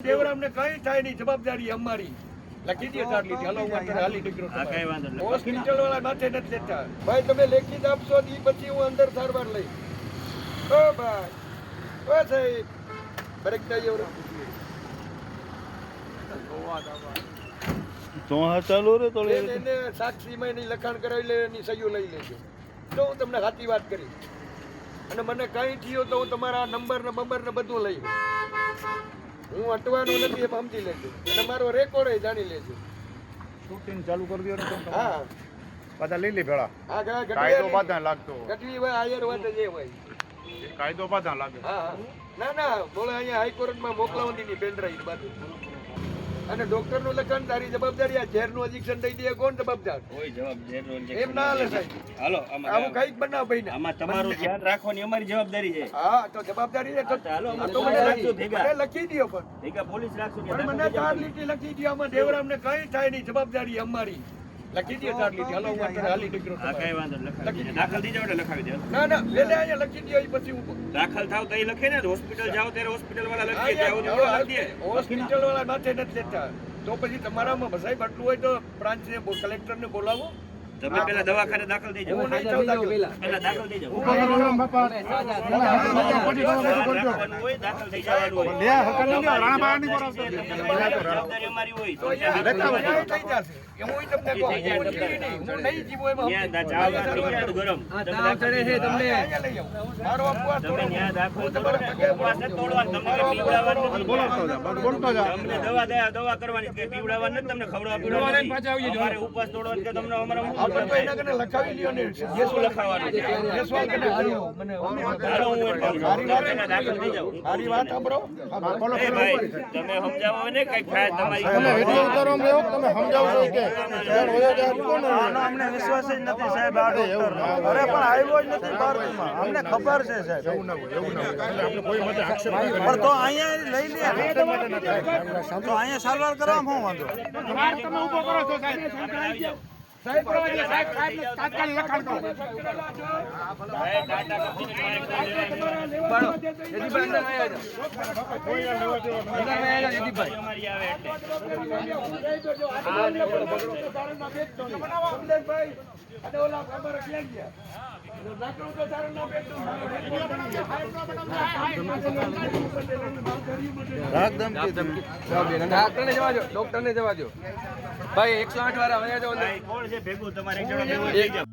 દેવરામ ને કઈ થાય નહીં, જવાબદારી અમારી. લખી દે તાર લીધી, હાલો હું હાલી નીકળો. હોસ્પિટલ વાળા માથે નથી લેતા ભાઈ. તમે લેખિત આપશો ઈ પછી હું અંદર સારવાર લઈ. ઓ ભાઈ, ઓ સાહેબ, બ્રેક થઈ ગયો તો હા ચાલો રે તો એને સાક્ષીમાં એની લખાણ કરાવી લે, એની સહીઓ લઈ લેજો. તો હું તમને સાચી વાત કરી, અને મને કઈ થયો તો હું તમારા નંબર ને બંબર ને બધું લઈ. હું અટવાનો નથી એમ સમજી લેજો, અને મારો રેકોર્ડ જાણી લેજો. શૂટિંગ ચાલુ કરી દો ને. હા, પાછા લઈ લે ભેળા. આ કાયદો બાધા લાગતો ગટવી હોય આયર વાત જે હોય. કાયદો બાધા લાગે. હા, ના ના, બોલે અહીંયા હાઈકોર્ટમાં મોકલાવવાની ની પેનડ્રાઈવ બાજુ. અને ડોક્ટર નું લખાણ તારી જવાબદારી. આ ઝેર નું ઇન્જેક્શન દઈ દે, કોણ જવાબદાર? કોઈ જવાબદારી એમ ના હાલે સાહેબ. હાલો આવું કઈક બનાવ ભાઈ ને. આમાં તમારું ધ્યાન રાખવાની અમારી જવાબદારી છે. હા, તો જવાબદારી છે તો હાલો, અમે તો તમને મને રાખજો ભેગા. મને લખી દો પણ. ભેગા પોલીસ રાખશું કે પણ મને તાર લીટી લખી દો. આમાં દેવરામ ને કઈ થાય નહીં, જવાબદારી અમારી. લખી દો તાર લીટી, હાલો હું હાલી નીકળો. આ કઈ વાંધો નહીં, લખાવી દે. દાખલ થઈ જાવ એટલે લખાવી દે. ના ના, પેલે અહીંયા લખી દો, ઈ પછી હું દાખલ થાવ તો એ લખે ને, હોસ્પિટલ જાવ ત્યારે હોસ્પિટલ વાળા લખી દે. આવું તો લખી દે. હોસ્પિટલ વાળા માથે નથી લેતા. તો પછી તમારામાં સાહેબ આટલું હોય તો બ્રાન્ચ ને કલેક્ટર ને બોલાવો. તમે પેલા દવાખાને દાખલ થઈ જાવ. હું નહીં જાઉં દાખલ. પેલા દાખલ થઈ જાવ. રાખવાનું હોય, દાખલ થઈ જવાનું હોય. જવાબદારી અમારી હોય. તો અહીંયા ન્યાય થઈ જશે. હું તમને કહું, હું જીવી નહીં, હું નહીં જીવું એમાં. ત્યાં ચા વાળું ગરમ. અહીંયા લઈ આવો. મારો અપવાદ તમે તોડો. ત્યાં દાખલ હું કરો. તમારા પગે ઉપવાસ નથી તોડવાનો, તમને પીવડાવવાનું નથી. બોલતો જા. તમને દવા કરવાની કે પીવડાવવાનું નથી, તમને ખવડાવવાનું નથી. અમારે ઉપવાસ તોડવાનું કે તમને અમારા આપણે તો એના કને લખાવી લ્યો ને. શું લખાવવાનું છે? જસવાલ કને હાલો. મને હાલો, હું એમ કહું. પેલા દાખલ થઈ જાવ. મારી વાત સાંભળો. એ ભાઈ, તમે સમજાવો ને કઈક થાય તમારી. તમે સમજાવશો કે અમને વિશ્વાસ જ નથી સાહેબ. આ ડોક્ટર અરે પણ આવ્યો જ નથી ભારતમાં, અમને ખબર છે સાહેબ. એવું ના હોય, એવું ના હોય. એટલે આપણે કોઈ મતે આક્ષેપ ના કરીએ. પણ તો અહીંયા લઈ લે, તો અહીંયા સારવાર કરવામાં શું વાંધો? ડોક્ટર ને જવા દો ભાઈ. 108 વાળા કોણ છે ભેગું તમારે એક જણો ભેગું થઈ જાવ.